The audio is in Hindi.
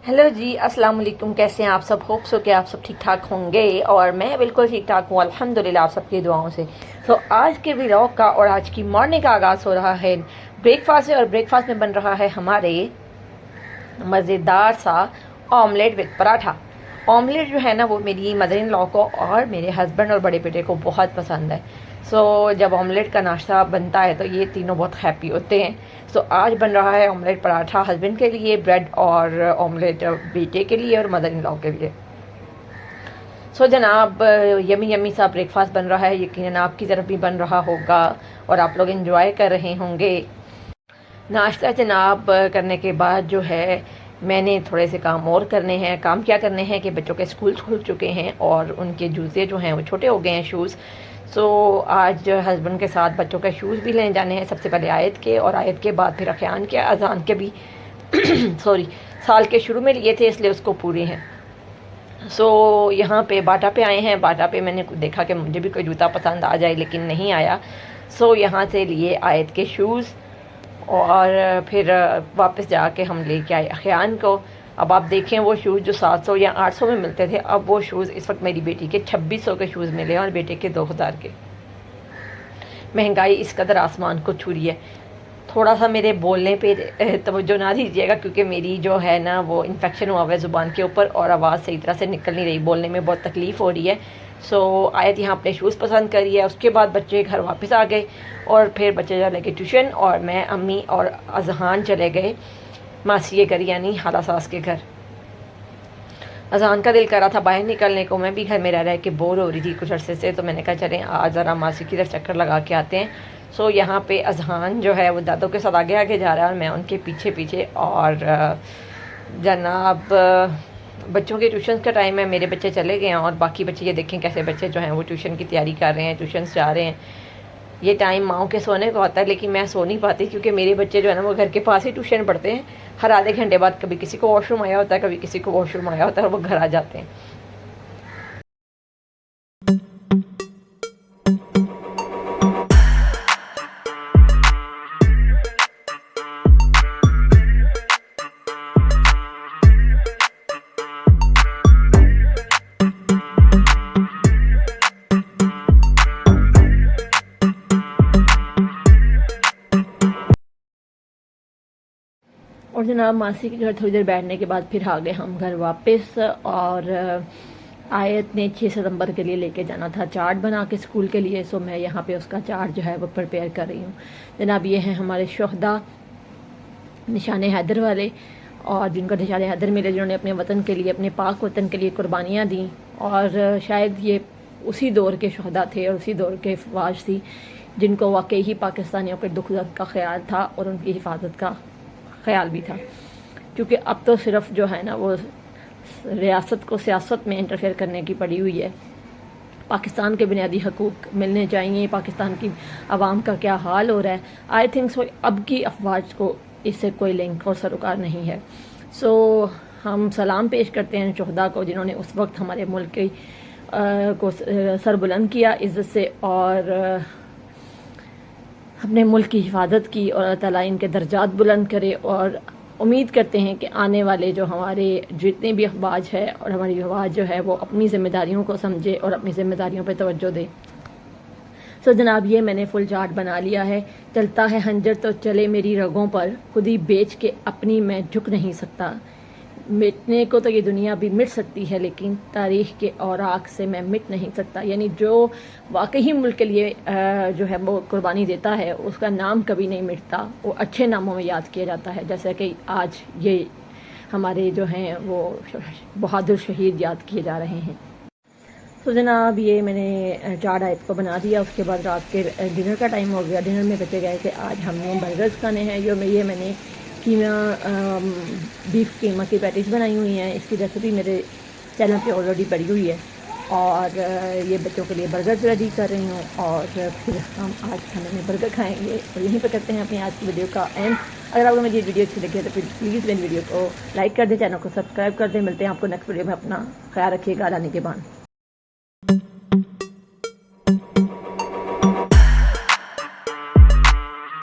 हेलो जी, अस्सलाम वालेकुम। कैसे हैं आप सब? होप सो कि आप सब ठीक ठाक होंगे और मैं बिल्कुल ठीक ठाक हूँ अल्हम्दुलिल्लाह आप सबकी दुआओं से। तो आज के व्लॉग का और आज की मॉर्निंग का आगाज़ हो रहा है ब्रेकफास्ट से, और ब्रेकफास्ट में बन रहा है हमारे मज़ेदार सा ऑमलेट विद पराठा। ऑमलेट जो है ना वो मेरी मदर इन लॉ को और मेरे हस्बैंड और बड़े बेटे को बहुत पसंद है। जब ऑमलेट का नाश्ता बनता है तो ये तीनों बहुत हैप्पी होते हैं। आज बन रहा है ऑमलेट पराठा हस्बैंड के लिए, ब्रेड और ऑमलेट बेटे के लिए और मदर इन लॉ के लिए। जनाब, यमी यमी सा ब्रेकफास्ट बन रहा है, यकीनन आपकी तरफ भी बन रहा होगा और आप लोग एंजॉय कर रहे होंगे। नाश्ता जनाब करने के बाद जो है मैंने थोड़े से काम और करने हैं। काम क्या करने हैं कि बच्चों के स्कूल खुल चुके हैं और उनके जूते जो हैं वो छोटे हो गए हैं, शूज़। आज हस्बैंड के साथ बच्चों के शूज़ भी लेने जाने हैं। सबसे पहले आयत के, और आयत के बाद फिर अखयान के, अजान के भी सॉरी, साल के शुरू में लिए थे इसलिए उसको पूरे हैं। यहाँ पे बाटा पे आए हैं। बाटा पे मैंने देखा कि मुझे भी कोई जूता पसंद आ जाए, लेकिन नहीं आया। यहाँ से लिए आयत के शूज़ और फिर वापस जाके हम लेके आए अखयान को। अब आप देखें वो शूज़ जो 700 या 800 में मिलते थे, अब वो शूज़ इस वक्त मेरी बेटी के 2600 के शूज़ मिले और बेटे के 2000 के। महंगाई इस कदर आसमान को छू रही है। थोड़ा सा मेरे बोलने पे तवज्जो ना दीजिएगा, क्योंकि मेरी जो है ना वो इन्फेक्शन हुआ हुआ है ज़ुबान के ऊपर और आवाज़ सही तरह से निकल नहीं रही, बोलने में बहुत तकलीफ़ हो रही है। आयत यहाँ अपने शूज़ पसंद करी है। उसके बाद बच्चे घर वापस आ गए और फिर बच्चे चले गए ट्यूशन और मैं, अम्मी और अजहान चले गए मासी के घर, यानी हाला सास के घर। अजहान का दिल कर रहा था बाहर निकलने को, मैं भी घर में रह रह के बोर हो रही थी कुछ अरसे से, तो मैंने कहा चलें आज ज़रा मासी की तरफ चक्कर लगा के आते हैं। यहाँ पे अजहान जो है वो दादों के साथ आगे आगे जा रहा है और मैं उनके पीछे पीछे। और जनाब बच्चों के ट्यूशन का टाइम है, मेरे बच्चे चले गए हैं और बाकी बच्चे ये देखें कैसे बच्चे जो हैं वो ट्यूशन की तैयारी कर रहे हैं, ट्यूशन जा रहे हैं। ये टाइम माओ के सोने का होता है, लेकिन मैं सो नहीं पाती क्योंकि मेरे बच्चे जो है ना वो घर के पास ही ट्यूशन पढ़ते हैं। हर आधे घंटे बाद कभी किसी को वॉशरूम आया होता है, कभी किसी को वॉशरूम आया होता है और वो घर आ जाते हैं। और जनाब मासी के घर थोड़ी देर बैठने के बाद फिर आ गए हम घर वापस। और आयत ने 6 सितंबर के लिए लेके जाना था चार्ट बना के स्कूल के लिए। मैं यहाँ पे उसका चार्ट जो है वो प्रिपेयर कर रही हूँ। जनाब ये हैं हमारे शोहदा निशान हैदर वाले, और जिनको निशान हैदर मिले, जिन्होंने अपने वतन के लिए, अपने पाक वतन के लिए कुर्बानियाँ दी। और शायद ये उसी दौर के शोहदा थे और उसी दौर के अफवाज थी जिनको वाकई ही पाकिस्तानियों के दुख दर्द का ख्याल था और उनकी हिफाजत का ख्याल भी था। क्योंकि अब तो सिर्फ जो है ना वो रियासत को सियासत में इंटरफेयर करने की पड़ी हुई है। पाकिस्तान के बुनियादी हकूक़ मिलने चाहिए, पाकिस्तान की आवाम का क्या हाल हो रहा है। आई थिंक अब की अफवाज को इससे कोई लिंक और सरोकार नहीं है। हम सलाम पेश करते हैं शोहदा को, जिन्होंने उस वक्त हमारे मुल्क की को सर बुलंद किया इज़्ज़त से और अपने मुल्क की हिफाजत की, और अल्लाह ताला इनके दर्जात बुलंद करे। और उम्मीद करते हैं कि आने वाले जो हमारे जितने भी अखबाज है और हमारी आवाज़ जो है वो अपनी ज़िम्मेदारियों को समझे और अपनी ज़िम्मेदारियों पर तवज्जो दे। जनाब ये मैंने फुल चार्ट बना लिया है। चलता है हंजर तो चले मेरी रगों पर, खुद ही बेच के अपनी मैं झुक नहीं सकता। मिटने को तो ये दुनिया भी मिट सकती है, लेकिन तारीख़ के औराक से मैं मिट नहीं सकता। यानी जो वाकई मुल्क के लिए जो है वो कुर्बानी देता है उसका नाम कभी नहीं मिटता, वो अच्छे नामों में याद किया जाता है। जैसे कि आज ये हमारे जो हैं वो बहादुर शहीद याद किए जा रहे हैं। जनाब ये मैंने चार आयत को बना दिया। उसके बाद रात के डिनर का टाइम हो गया। डिनर में बच्चे गए थे, आज हमने बर्गर्स खाने हैं। ये मैंने कीमा बीफ कीमा की पैटीज बनाई हुई हैं। इसकी रेसिपी मेरे चैनल पे ऑलरेडी पड़ी हुई है। और ये बच्चों के लिए बर्गर्स रेडी कर रही हूँ और फिर हम आज खाने में बर्गर खाएंगे। और यहीं पर करते हैं अपनी आज की वीडियो का एंड। अगर आपको मेरी वीडियो अच्छी लगी है तो फिर प्लीज़ मेरी वीडियो को लाइक कर दें, चैनल को सब्सक्राइब कर दें। मिलते हैं आपको नेक्स्ट वीडियो में। अपना ख्याल रखिएगा। अल्लाह निगहबान।